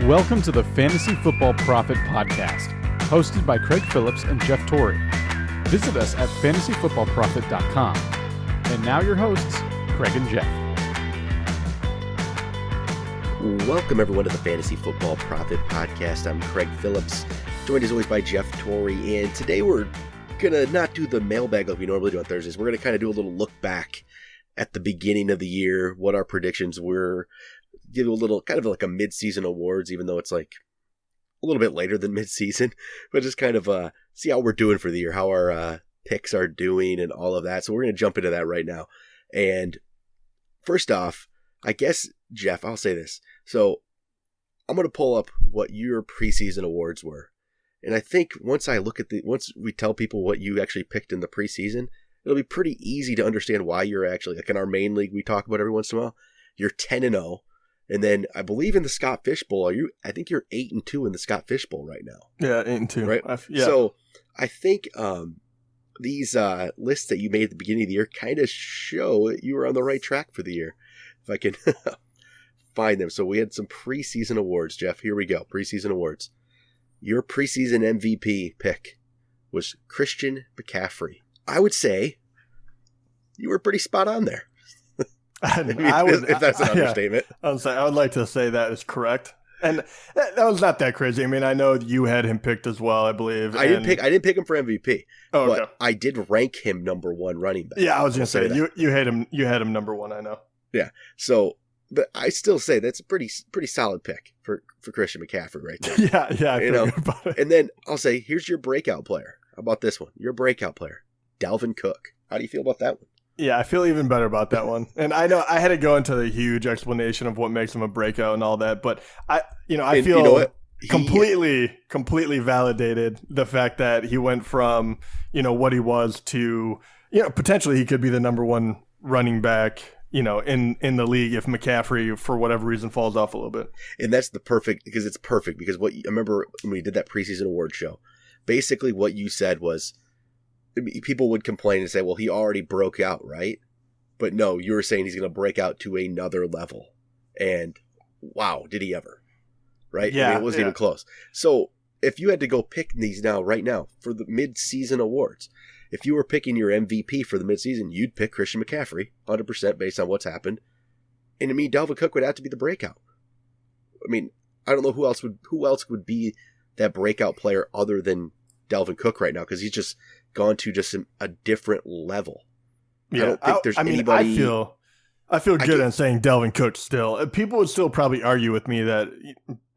Welcome to the Fantasy Football Profit Podcast, hosted by Craig Phillips and Jeff Torrey. Visit us at fantasyfootballprofit.com. And now your hosts, Craig and Jeff. Welcome everyone to the Fantasy Football Profit Podcast. I'm Craig Phillips, joined as always by Jeff Torrey, and today we're going to not do the mailbag like we normally do on Thursdays. We're going to kind of do a little look back at the beginning of the year, what our predictions were, give you a little kind of like a mid-season awards, even though it's like a little bit later than mid-season, but just kind of see how we're doing for the year, how our picks are doing and all of that. So we're going to jump into that right now. And first off, I guess, Jeff, I'll say this. So I'm going to pull up what your preseason awards were. And I think once we tell people what you actually picked in the preseason, it'll be pretty easy to understand why you're actually, like in our main league we talk about every once in a while, you're 10-0. And then I believe in the Scott Fish Bowl, I think you're 8-2 in the Scott Fish Bowl right now. Yeah, 8-2. Right? Yeah. So I think these lists that you made at the beginning of the year kind of show you were on the right track for the year. If I can find them. So we had some preseason awards, Jeff. Here we go. Preseason awards. Your preseason MVP pick was Christian McCaffrey. I would say you were pretty spot on there. If that's an understatement. I would like to say that is correct. And that was not that crazy. I mean, I know you had him picked as well, I believe. I didn't pick him for MVP. Oh, okay. But I did rank him number one running back. Yeah, I was going to say you had him number one, I know. Yeah. So, but I still say that's a pretty solid pick for Christian McCaffrey right there. Yeah, I feel good about it. And then I'll say, here's your breakout player. How about this one? Your breakout player, Dalvin Cook. How do you feel about that one? Yeah, I feel even better about that one. And I know I had to go into the huge explanation of what makes him a breakout and all that, but I feel completely validated the fact that he went from, what he was to, potentially he could be the number one running back, in the league if McCaffrey for whatever reason falls off a little bit. And that's because I remember when we did that preseason award show, basically what you said was, people would complain and say, well, he already broke out, right? But no, you were saying he's going to break out to another level. And wow, did he ever? Right? Yeah. I mean, it wasn't even close. So if you had to go pick these right now for the mid-season awards, if you were picking your MVP for the mid-season, you'd pick Christian McCaffrey 100% based on what's happened. And I mean, Dalvin Cook would have to be the breakout. I mean, I don't know who else would be that breakout player other than Dalvin Cook right now, because he's just gone to just a different level. Yeah, I don't think there's anybody. I feel good on saying Dalvin Cook still. People would still probably argue with me that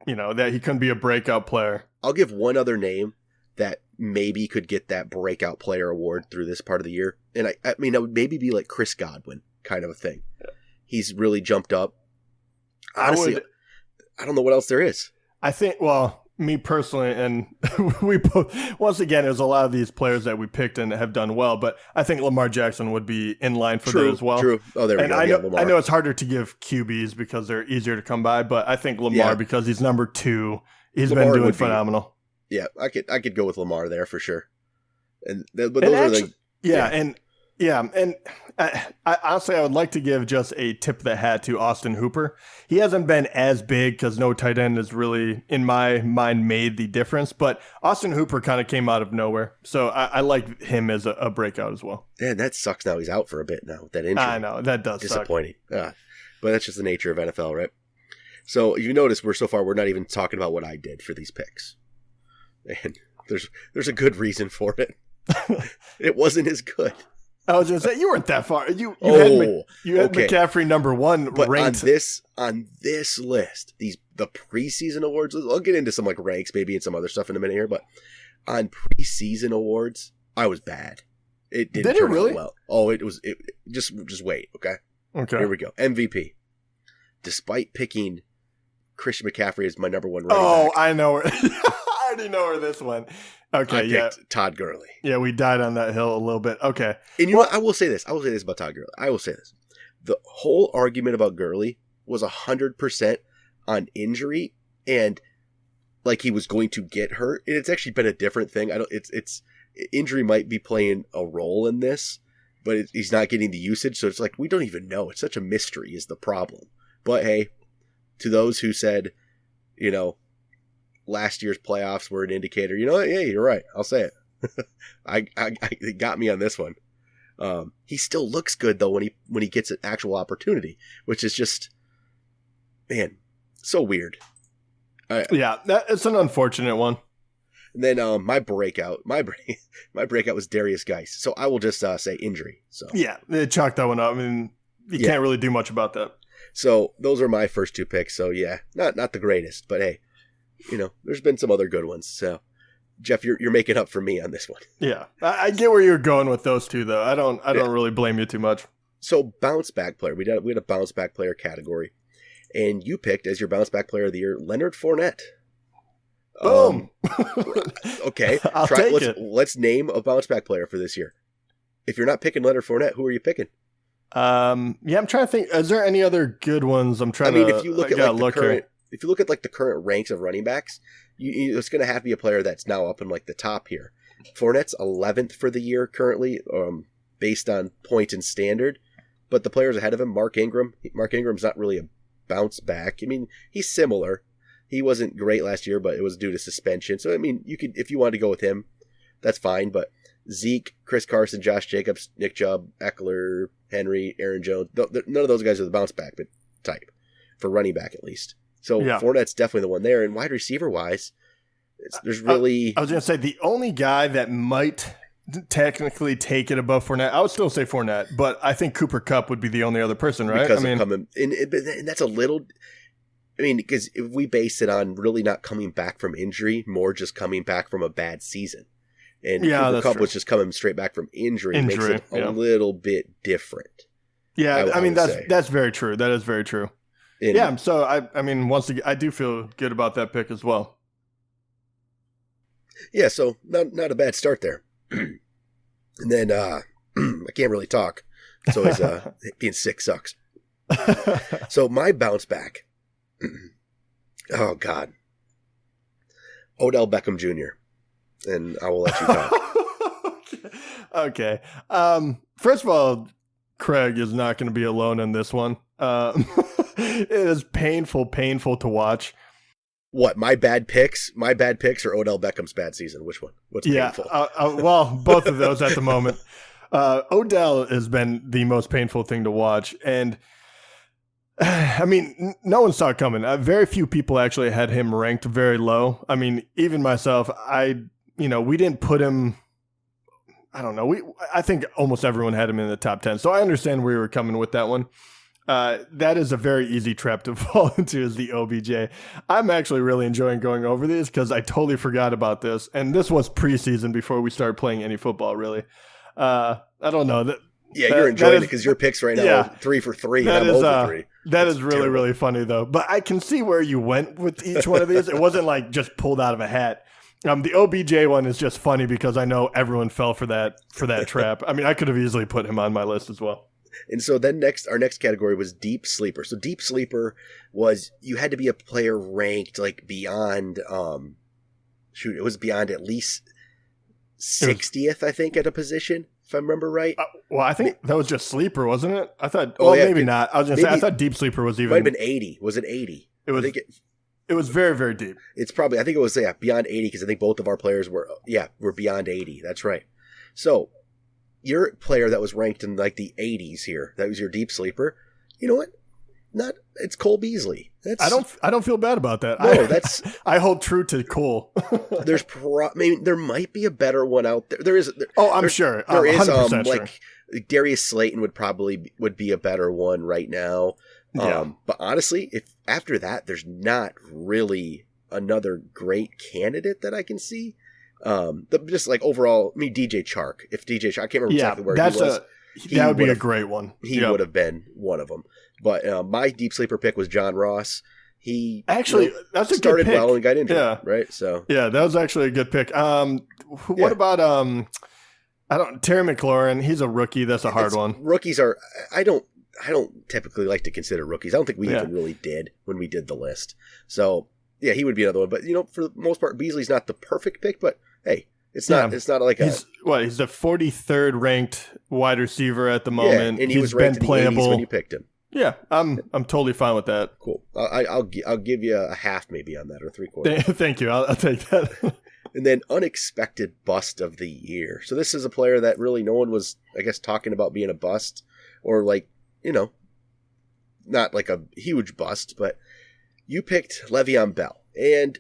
that he couldn't be a breakout player. I'll give one other name that maybe could get that breakout player award through this part of the year, and I mean that would maybe be like Chris Godwin kind of a thing. Yeah. He's really jumped up. Honestly, I don't know what else there is. I think, me personally, and we both, once again, there's a lot of these players that we picked and have done well, but I think Lamar Jackson would be in line for that as well. True. Oh, there we go. I know it's harder to give QBs because they're easier to come by, but I think Lamar, because he's number 2, he's been doing phenomenal. Yeah, I could go with Lamar there for sure. And I honestly, I would like to give just a tip of the hat to Austin Hooper. He hasn't been as big because no tight end has really, in my mind, made the difference. But Austin Hooper kind of came out of nowhere. So I like him as a breakout as well. Yeah, that sucks now. He's out for a bit now with that injury. I know, that does disappointing. But that's just the nature of NFL, right? So you notice we're not even talking about what I did for these picks. And there's a good reason for it. It wasn't as good. I was going to say, you weren't that far. You had McCaffrey number 1 but ranked. on this list, the preseason awards, I'll get into some like ranks maybe and some other stuff in a minute here, but on preseason awards, I was bad. It didn't turn out well. Oh, just wait, okay? Okay. Here we go. MVP. Despite picking Christian McCaffrey as my number 1 running back. I know. I already know where this went. Okay, I picked Todd Gurley. Yeah, we died on that hill a little bit. Okay. And you know what? I will say this about Todd Gurley. I will say this. The whole argument about Gurley was 100% on injury and like he was going to get hurt. And it's actually been a different thing. Injury might be playing a role in this, but he's not getting the usage. So it's like, we don't even know. It's such a mystery is the problem. But hey, to those who said last year's playoffs were an indicator. You know what? Yeah, you're right. I'll say it. It got me on this one. He still looks good though when he gets an actual opportunity, which is just, man, so weird. It's an unfortunate one. And then my breakout was Darius Geis. So I will just say injury. So yeah, they chalked that one up. I mean, you can't really do much about that. So those are my first two picks. So yeah, not the greatest, but hey, there's been some other good ones. So Jeff, you're making up for me on this one. Yeah, I get where you're going with those two though. I don't really blame you too much. So bounce back player, we had a bounce back player category. And you picked as your bounce back player of the year, Leonard Fournette. Boom. Okay. Let's name a bounce back player for this year. If you're not picking Leonard Fournette, who are you picking? I'm trying to think. Is there any other good ones? If you look at the current ranks of running backs, it's going to have to be a player that's now up in like the top here. Fournette's 11th for the year currently, based on point and standard. But the players ahead of him, Mark Ingram. Mark Ingram's not really a bounce back. I mean, he's similar. He wasn't great last year, but it was due to suspension. So, I mean, you could, if you wanted to go with him, that's fine. But Zeke, Chris Carson, Josh Jacobs, Nick Chubb, Eckler, Henry, Aaron Jones, none of those guys are the bounce back type for running back at least. So Fournette's definitely the one there. And wide receiver wise, there's really. I was going to say the only guy that might technically take it above Fournette. I would still say Fournette, but I think Cooper Kupp would be the only other person, right? Because and that's a little. I mean, because if we base it on really not coming back from injury, more just coming back from a bad season, and Cooper Kupp was just coming straight back from injury makes it a little bit different. Yeah, I mean that's very true. That is very true. So I mean, once again, I do feel good about that pick as well. Yeah, so not a bad start there. And then I can't really talk, so being sick sucks. So my bounce back, oh God, Odell Beckham Jr., and I will let you talk. Okay. First of all, Craig is not going to be alone in this one. It is painful to watch. What, my bad picks or Odell Beckham's bad season? Which one? What's painful? Well, both of those at the moment. Odell has been the most painful thing to watch. And I mean, no one saw it coming. Very few people actually had him ranked very low. I mean, even myself, we didn't put him, I don't know. I think almost everyone had him in the top 10. So I understand where you were coming with that one. That is a very easy trap to fall into, is the OBJ. I'm actually really enjoying going over these because I totally forgot about this. And this was preseason before we started playing any football, really. I don't know. You're enjoying it because your picks right now are 3 for 3 and I'm over 3. That is really, really funny, though. But I can see where you went with each one of these. It wasn't like just pulled out of a hat. The OBJ one is just funny because I know everyone fell for that trap. I mean, I could have easily put him on my list as well. And so then our next category was deep sleeper. So deep sleeper was you had to be a player ranked like beyond, it was beyond at least 60th, I think, at a position, if I remember right. Well, I think that was just sleeper, wasn't it? I thought, maybe not. I was going to say, I thought deep sleeper was even. It might have been 80. Was it 80? It was very, very deep. It's probably, I think it was beyond 80 because I think both of our players were beyond 80. That's right. So your player that was ranked in like the 80s here, that was your deep sleeper. You know what? It's Cole Beasley. I don't feel bad about that. No, I hold true to Cole. There might be a better one out there. I'm sure. There is sure. like Darius Slayton would be a better one right now. But honestly, if after that there's not really another great candidate that I can see. Just like overall, I mean DJ Chark. If DJ Chark, I can't remember exactly where he was. That would be a great one. He would have been one of them. But my deep sleeper pick was John Ross. He actually that's a started good pick. Well and got injured. Right. So that was actually a good pick. What about Terry McLaurin? He's a rookie. That's a hard one. Rookies are. I don't typically like to consider rookies. I don't think we even really did when we did the list. So he would be another one. But for the most part, Beasley's not the perfect pick. But hey, it's not like he's the 43rd ranked wide receiver at the moment. And he was ranked in the 80s when you picked him. Yeah, I'm totally fine with that. Cool. I'll give you a half maybe on that, or 3/4. Thank you. I'll take that. And then unexpected bust of the year. So this is a player that really no one was, I guess, talking about being a bust, or like, not like a huge bust, but you picked Le'Veon Bell. And,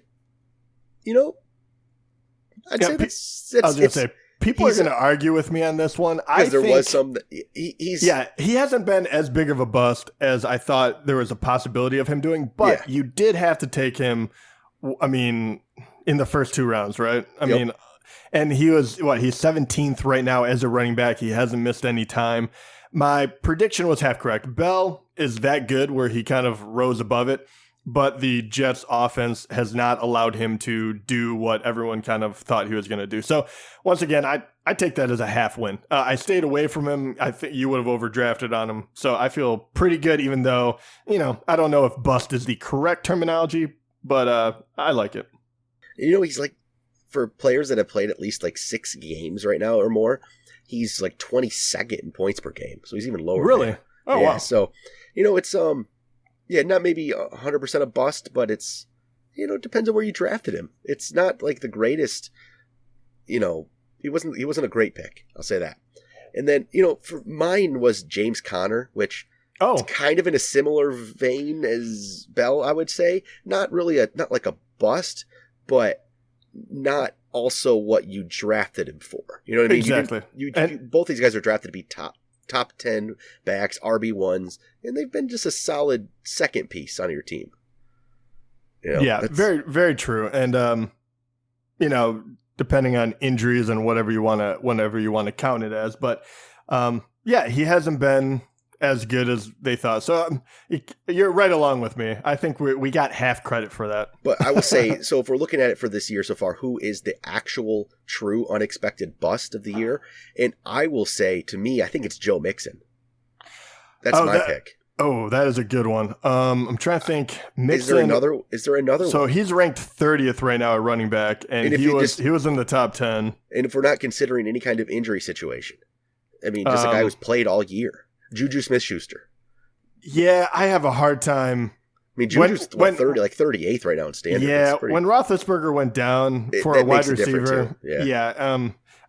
I'd say that's I was going to say, people are going to argue with me on this one. Because there was some, he's... Yeah, he hasn't been as big of a bust as I thought there was a possibility of him doing, but you did have to take him, in the first 2 rounds, right? And he was, he's 17th right now as a running back. He hasn't missed any time. My prediction was half correct. Bell is that good where he kind of rose above it, but the Jets offense has not allowed him to do what everyone kind of thought he was going to do. So once again, I take that as a half win. I stayed away from him. I think you would have overdrafted on him. So I feel pretty good, even though, I don't know if bust is the correct terminology, but I like it. He's like, for players that have played at least like 6 games right now or more, he's like 22nd in points per game. So he's even lower. Really? Oh, wow. So, it's, not maybe 100% a bust, but it's, it depends on where you drafted him. It's not like the greatest, he wasn't a great pick. I'll say that. And then, for mine was James Conner, which it's kind of in a similar vein as Bell, I would say. Not like a bust, but not also what you drafted him for. You know what I mean? Exactly. You both these guys are drafted to be top 10 backs, RB1s, and they've been just a solid second piece on your team. Very, very true. And, depending on injuries and whenever you want to count it as. But, he hasn't been as good as they thought. So you're right along with me. I think we got half credit for that. But I will say, so if we're looking at it for this year so far, who is the actual true unexpected bust of the year? And I will say, to me, I think it's Joe Mixon. That's my pick. Oh, that is a good one. I'm trying to think. Mixon, is there another one? So he's ranked 30th right now at running back, and he was in the top 10. And if we're not considering any kind of injury situation, just a guy who's played all year. Juju Smith-Schuster. Yeah, I have a hard time. Juju's 38th right now in standard. Yeah, when Roethlisberger went down for a wide receiver,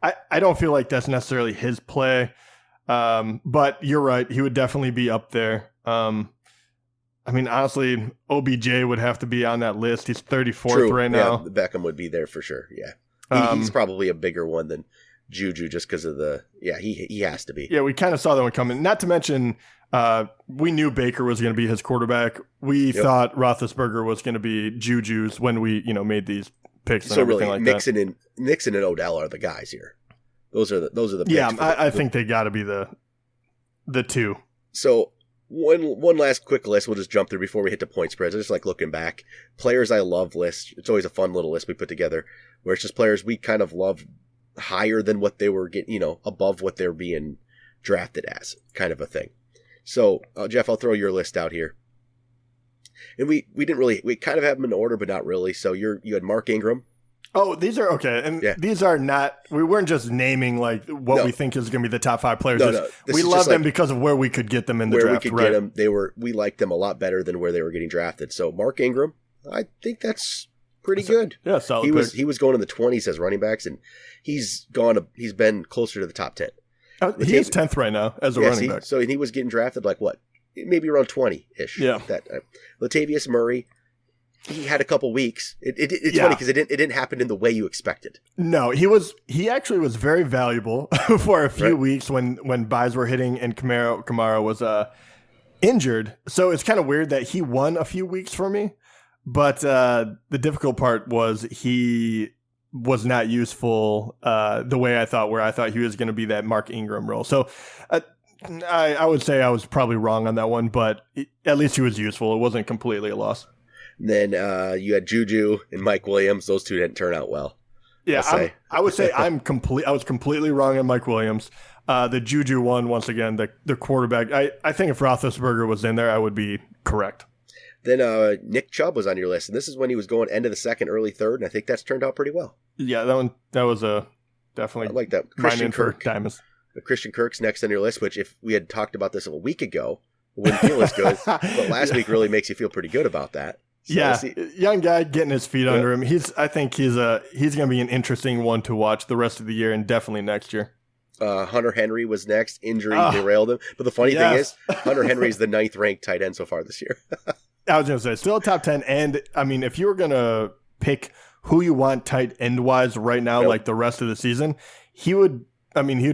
I don't feel like that's necessarily his play. But you're right, he would definitely be up there. Honestly, OBJ would have to be on that list. He's 34th right now. Yeah, Beckham would be there for sure. Yeah, he's probably a bigger one than Juju just because of he has to be. Yeah, we kind of saw that one coming. Not to mention, we knew Baker was going to be his quarterback. We thought Roethlisberger was going to be Juju's when we, made these picks and everything like that. Nixon and Odell are the guys here. Those are the picks. Yeah, I think they got to be the two. So one last quick list we'll just jump through before we hit the point spreads. I just like looking back. Players I love list. It's always a fun little list we put together where it's just players we kind of love higher than what they were getting, above what they're being drafted as, kind of a thing. So, Jeff, I'll throw your list out here. And we kind of have them in order, but not really. So you had Mark Ingram. Oh, these are okay. And these are not, we weren't just naming like what we think is going to be the top 5 players. No. We love them because of where we could get them in the draft. Where we could get them, we liked them a lot better than where they were getting drafted. So Mark Ingram, I think that's pretty good. Yeah, solid. He was going in the 20s as running backs, and he's been closer to the top 10. He's 10th right now as a running back. So he was getting drafted like what? Maybe around 20-ish. Yeah. Latavius Murray, he had a couple weeks. It's funny because it didn't happen in the way you expected. No, he actually was very valuable for a few weeks when buys were hitting and Kamara was injured. So it's kind of weird that he won a few weeks for me. But the difficult part was he was not useful the way I thought, where I thought he was going to be that Mark Ingram role. So I would say I was probably wrong on that one, but at least he was useful. It wasn't completely a loss. Then you had Juju and Mike Williams. Those two didn't turn out well. Yeah, I would say I was completely wrong on Mike Williams. The Juju one, once again, the quarterback. I think if Roethlisberger was in there, I would be correct. Then Nick Chubb was on your list, and this is when he was going end of the second, early third, and I think that's turned out pretty well. Yeah, that was definitely. I like that. Christian Kirk. Diamonds. Christian Kirk's next on your list, which if we had talked about this a week ago, Wouldn't feel as good, but last week really makes you feel pretty good about that. So young guy getting his feet under him. I think he's going to be an interesting one to watch the rest of the year and definitely next year. Hunter Henry was next. Injury derailed him. But the funny thing is, Hunter Henry's the 9th ranked tight end so far this year. I was going to say, still a top 10. And, I mean, if you were going to pick who you want tight end-wise right now, like the rest of the season, he'd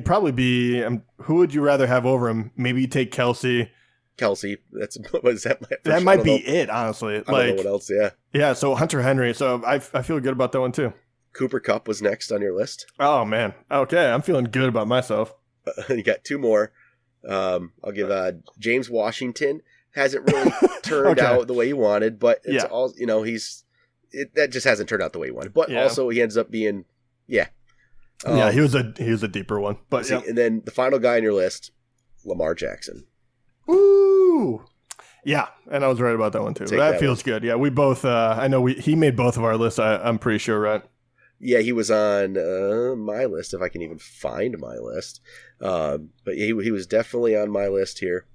probably be who would you rather have over him? Maybe you take Kelsey. That might be it, honestly. I don't know what else, Yeah, so Hunter Henry. So I feel good about that one, too. Cooper Kupp was next on your list. Oh, man. Okay, I'm feeling good about myself. You got 2 more. I'll give James Washington. Hasn't really turned out the way he wanted, but it's all, that just hasn't turned out the way he wanted. But also he ends up being, he was a deeper one. But and then the final guy on your list, Lamar Jackson. Ooh. Yeah, and I was right about that one too. That feels good. Yeah, we both. I know he made both of our lists. I'm pretty sure, right? Yeah, he was on my list, if I can even find my list. But he was definitely on my list here.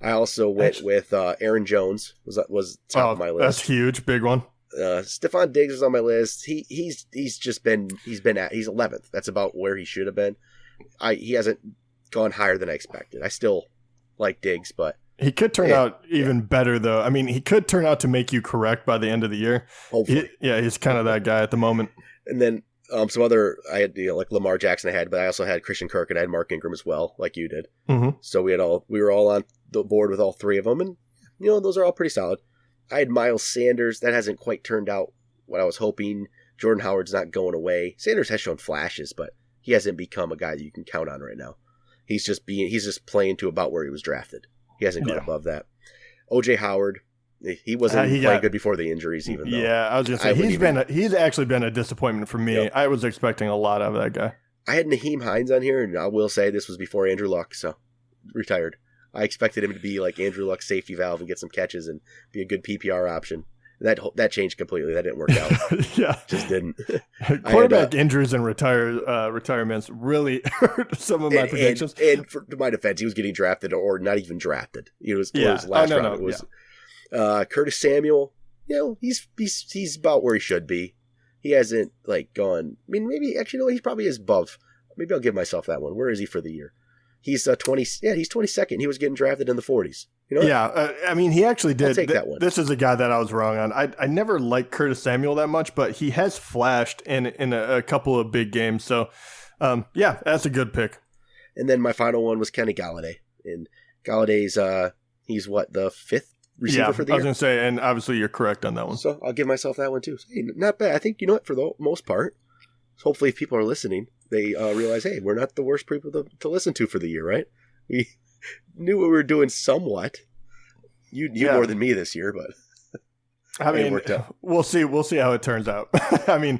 I also went with Aaron Jones was top of my list. That's huge, big one. Stephon Diggs was on my list. He's 11th. That's about where he should have been. He hasn't gone higher than I expected. I still like Diggs, but he could turn out even better, though. I mean, he could turn out to make you correct by the end of the year. Hopefully. He's kind of that guy at the moment. And then some other, I had like Lamar Jackson but I also had Christian Kirk and I had Mark Ingram as well, like you did. Mm-hmm. So we were all on the board with all 3 of them, and those are all pretty solid. I had Miles Sanders. That hasn't quite turned out what I was hoping. Jordan Howard's not going away. Sanders has shown flashes, but he hasn't become a guy that you can count on right now. He's just playing to about where he was drafted. He hasn't gone above that. OJ Howard, he wasn't playing good before the injuries, even though. Yeah, I was just saying he's actually been a disappointment for me. Yep. I was expecting a lot out of that guy. I had Naheem Hines on here, and I will say this was before Andrew Luck, so retired. I expected him to be like Andrew Luck's safety valve and get some catches and be a good PPR option. That changed completely. That didn't work out. Just didn't. Quarterback injuries and retirements really hurt some of my predictions. And to my defense, he was getting drafted or not even drafted. It was last round. It was Curtis Samuel. He's about where he should be. He hasn't gone. I mean, maybe actually he probably is above. Maybe I'll give myself that one. Where is he for the year? He's 20. Yeah, he's 22nd. He was getting drafted in the 40s. I mean, he actually did. I'll take that one. This is a guy that I was wrong on. I never liked Curtis Samuel that much, but he has flashed in a couple of big games. So, that's a good pick. And then my final one was Kenny Galladay. And Galladay's, he's the 5th receiver for the year? I was going to say, and obviously you're correct on that one. So I'll give myself that one too. So, hey, not bad. I think, for the most part, hopefully if people are listening, they realize, hey, we're not the worst people to listen to for the year, right? We knew what we were doing somewhat. You knew more than me this year, but it worked out. We'll see how it turns out. I mean,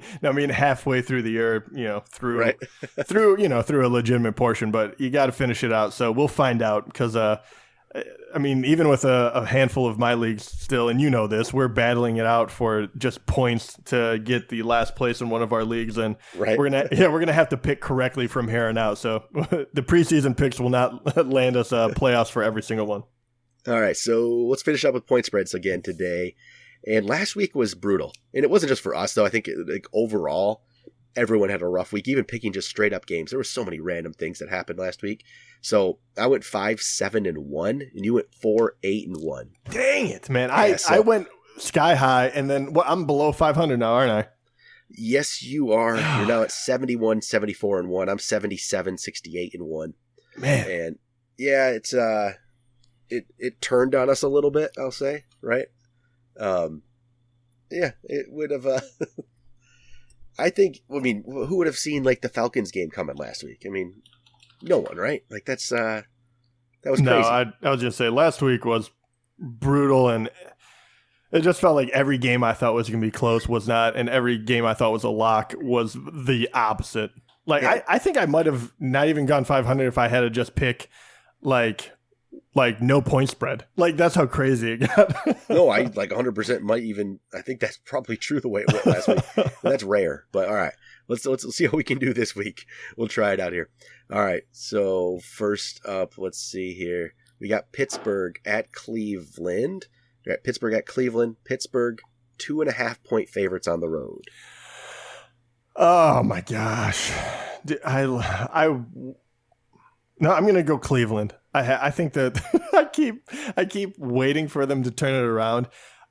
halfway through the year, through a legitimate portion, but you got to finish it out. So we'll find out because, even with a handful of my leagues still, and this, we're battling it out for just points to get the last place in one of our leagues, and we're gonna have to pick correctly from here on out. So the preseason picks will not land us playoffs for every single one. All right, so let's finish up with point spreads again today. And last week was brutal, and it wasn't just for us though. I think overall, everyone had a rough week. Even picking just straight up games, there were so many random things that happened last week. So I went 5-7-1, and you went 4-8-1. Dang it, man! I went sky high, and then I'm below 500 now, aren't I? Yes, you are. You're now at 71-74-1. I'm 77-68-1. Man, and it's it turned on us a little bit. I'll say, right? It would have. I think. Who would have seen the Falcons game coming last week? No one, right? That was crazy. No, I was just say last week was brutal, and it just felt like every game I thought was going to be close was not, and every game I thought was a lock was the opposite. I think I might have not even gone 500 if I had to just pick no point spread. That's how crazy it got. No, I 100% might even. I think that's probably true the way it went last week. That's rare, but all right. Let's see how we can do this week. We'll try it out here. All right. So first up, let's see here. We got Pittsburgh at Cleveland. We got Pittsburgh at Cleveland. Pittsburgh 2.5-point favorites on the road. Oh my gosh. No, I'm going to go Cleveland. I think that I keep waiting for them to turn it around.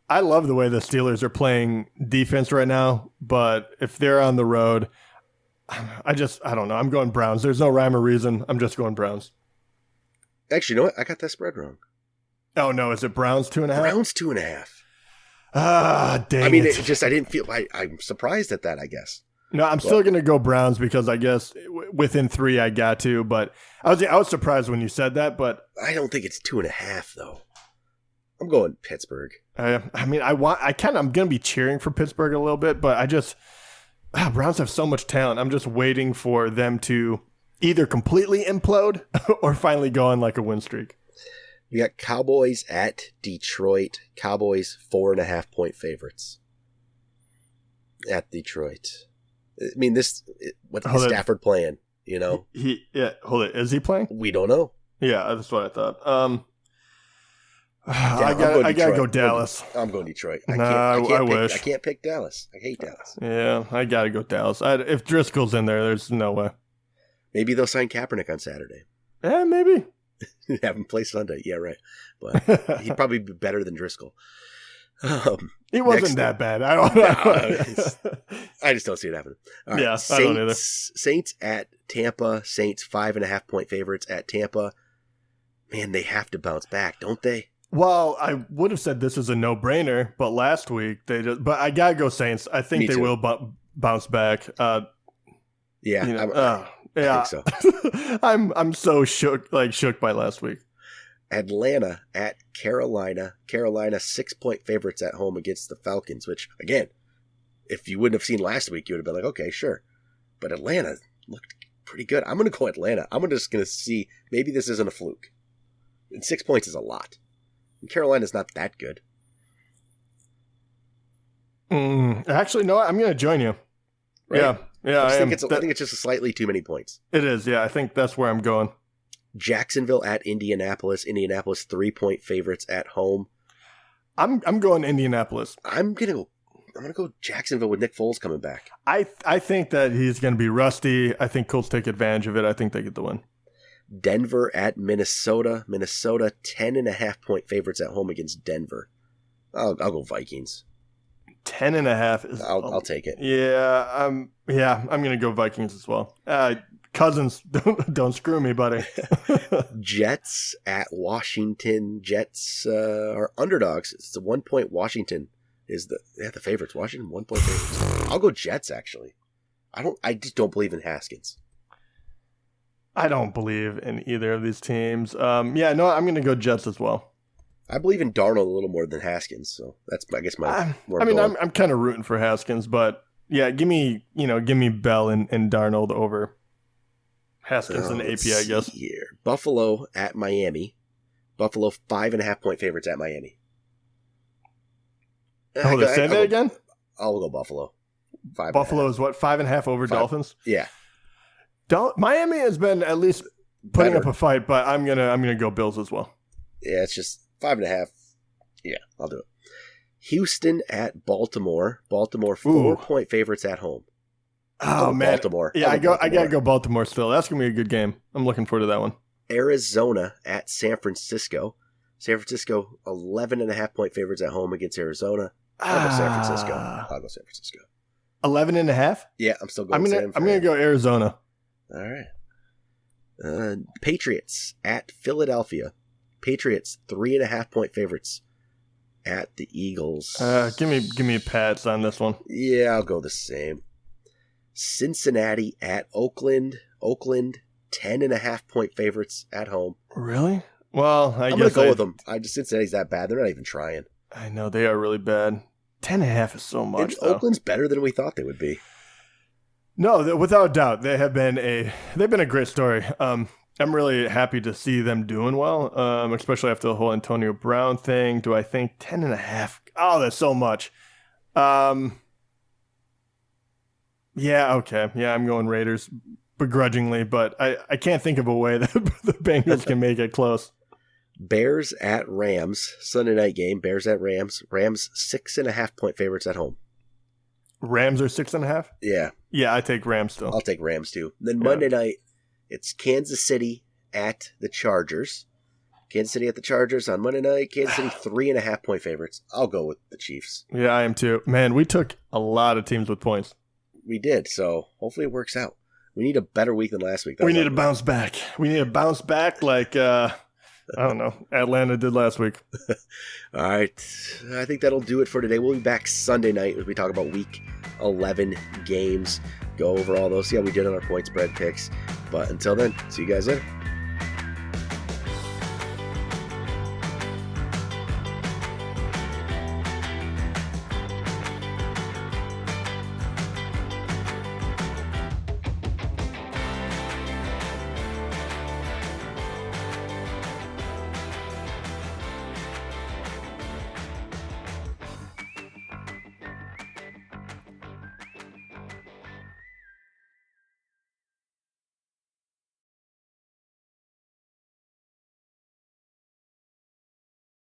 I love the way the Steelers are playing defense right now, but if they're on the road, I don't know. I'm going Browns. There's no rhyme or reason. I'm just going Browns. Actually, you know what? I got that spread wrong. Oh no, is it Browns 2.5? Browns 2.5. Ah, dang. I mean, it. I didn't feel. I'm surprised at that, I guess. No, I'm still going to go Browns because I guess within 3 I got to, but I was surprised when you said that, but I don't think it's 2.5 though. I'm going Pittsburgh. I mean, I'm going to be cheering for Pittsburgh a little bit, but Browns have so much talent. I'm just waiting for them to either completely implode or finally go on like a win streak. We got Cowboys at Detroit. Cowboys 4.5-point favorites at Detroit. I mean, what's Stafford playing? You know, hold it. Is he playing? We don't know. Yeah, that's what I thought. I gotta go Dallas. I'm going Detroit. I wish. I can't pick Dallas. I hate Dallas. Yeah, I gotta go Dallas. If Driscoll's in there, there's no way. Maybe they'll sign Kaepernick on Saturday. Yeah, maybe. Have him play Sunday. Yeah, right. But he'd probably be better than Driscoll. He wasn't that bad. I don't know. I just don't see it happening. All right. Yeah, I don't either. Saints at Tampa. Saints 5.5-point favorites at Tampa. Man, they have to bounce back, don't they? Well, I would have said this is a no-brainer, but last week but I gotta go Saints. I think they will bounce back. Yeah, yeah. I think so. I'm so shook by last week. Atlanta at Carolina. Carolina 6-point favorites at home against the Falcons, which, again, if you wouldn't have seen last week, you would have been like, okay, sure. But Atlanta looked pretty good. I'm going to go Atlanta. I'm just going to see, maybe this isn't a fluke. And 6 points is a lot. And Carolina's not that good. Actually, no, I'm going to join you. Right? Yeah, I think it's just slightly too many points. It is, yeah. I think that's where I'm going. Jacksonville at Indianapolis. Indianapolis 3-point favorites at home. I'm going Indianapolis. I'm gonna go Jacksonville with Nick Foles coming back. I think that he's gonna be rusty. I think Colts take advantage of it. I think they get the win. Denver at Minnesota. Minnesota 10.5-point favorites at home against Denver. I'll go Vikings. 10.5 is. I'll take it. Yeah, I'm gonna go Vikings as well. Cousins, don't screw me, buddy. Jets at Washington. Jets are underdogs. It's a 1-point. Washington is the favorites. Washington 1-point favorites. I'll go Jets actually. I just don't believe in Haskins. I don't believe in either of these teams. I'm going to go Jets as well. I believe in Darnold a little more than Haskins, so that's I guess my. I'm kind of rooting for Haskins, but yeah, give me Bell and Darnold over Haskins and AP, I guess. Here. Buffalo at Miami. Buffalo 5.5-point favorites at Miami. Say that again? I'll go Buffalo. Buffalo is what, 5.5 over Dolphins? Yeah. Miami has been at least putting up a fight, but I'm gonna go Bills as well. Yeah, it's just 5.5. Yeah, I'll do it. Houston at Baltimore. Baltimore 4-point favorites at home. Oh man, Baltimore. Yeah, I gotta go Baltimore still. That's gonna be a good game. I'm looking forward to that one. Arizona at San Francisco. San Francisco 11.5-point favorites at home against Arizona. I'll go San Francisco. 11.5? Yeah, I'm still going. I'm gonna go Arizona. All right. Patriots at Philadelphia. Patriots 3.5-point favorites at the Eagles. Give me Pats on this one. Yeah, I'll go the same. Cincinnati at Oakland. Oakland 10.5-point favorites at home. Really? Well, I'm gonna go with them. Cincinnati's that bad. They're not even trying. I know they are really bad. 10.5 is so much. Oakland's better than we thought they would be. No, without a doubt, they've been a great story. I'm really happy to see them doing well, especially after the whole Antonio Brown thing. Do I think 10.5? Oh, that's so much. Yeah, okay. Yeah, I'm going Raiders begrudgingly, but I can't think of a way that the Bengals can make it close. Bears at Rams, Sunday night game. Bears at Rams. Rams 6.5-point favorites at home. Rams are 6.5? Yeah. Yeah, I take Rams still. I'll take Rams too. Then Monday night, it's Kansas City at the Chargers. Kansas City at the Chargers on Monday night. Kansas City 3.5-point favorites. I'll go with the Chiefs. Yeah, I am too. Man, we took a lot of teams with points. We did, so hopefully it works out. We need a better week than last week. We need to bounce back. We need to bounce back like, I don't know, Atlanta did last week. All right. I think that'll do it for today. We'll be back Sunday night as we talk about Week 11 games. Go over all those, see how we did on our point spread picks. But until then, see you guys later.